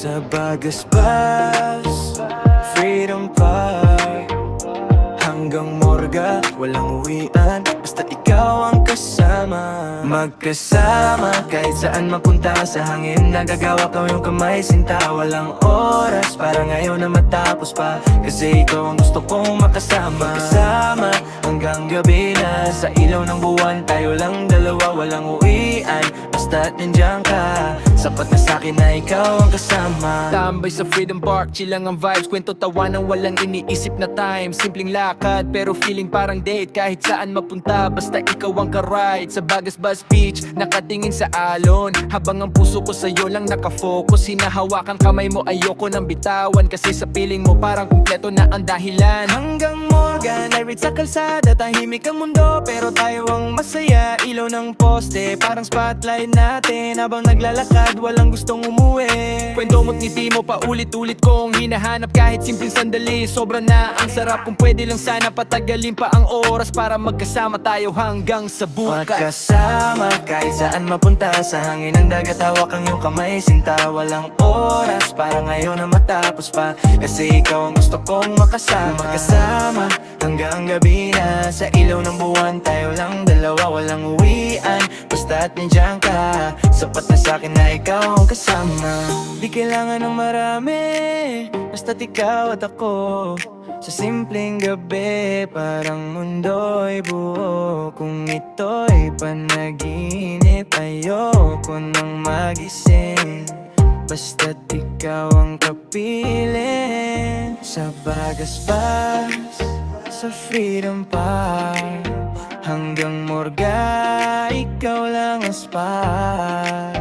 Sa Bagasbas, Freedom Park, hanggang Morga, walang uwian, basta ikaw ang kasama. Magkasama kahit saan mapunta, sa hangin nagagawa ko yung kamay sinta. Walang oras para ngayon na matapos pa, kasi ikaw ang gusto kong makasama. Magkasama hanggang gabi na, sa ilaw ng buwan tayo lang dalawa. Walang uwian, basta't nandiyan ka, sapat na sa'kin na ikaw ang kasama. Tambay sa Freedom Park, chill lang ang vibes, kwento tawanan, walang iniisip na time. Simpleng lakad pero feeling parang date, kahit saan mapunta basta ikaw ang ka-ride. Sa Bagasbas Beach, nakatingin sa alon, habang ang puso ko sa'yo lang nakafocus. Hinahawakan kamay mo, ayoko nang bitawan, kasi sa piling mo parang kumpleto na ang dahilan. Hanggang Morgan, I read sa kalsada, tahimik ang mundo pero tayo ang masaya. Ilaw ng poste, parang spotlight natin, habang naglalakad walang gustong umuwi. Kwento mo't ngiti mo, paulit-ulit kong hinahanap, kahit simpleng sandali. Sobra na ang sarap, kung pwede lang sana patagalin pa ang oras, para magkasama tayo hanggang sa bukas. Magkasama kahit saan mapunta, sa hangin ng dagat hawak ang iyong kamay sinta. Walang oras para ngayon na matapos pa, kasi ikaw ang gusto kong makasama. Magkasama hanggang gabi na, sa ilaw ng buwan tayo lang dalawa. Walang uwian, basta't nandiyan ka, sapat na sa'kin na ikaw ang kasama. Di kailangan ng marami, basta't ikaw at ako. Sa simpleng gabi, parang mundo'y buo. Kung ito'y panaginip, ayoko nang magising, basta't ikaw ang kapiling. Sa Bagasbas, sa Freedom Park, hanggang Morga, ikaw lang ang spot.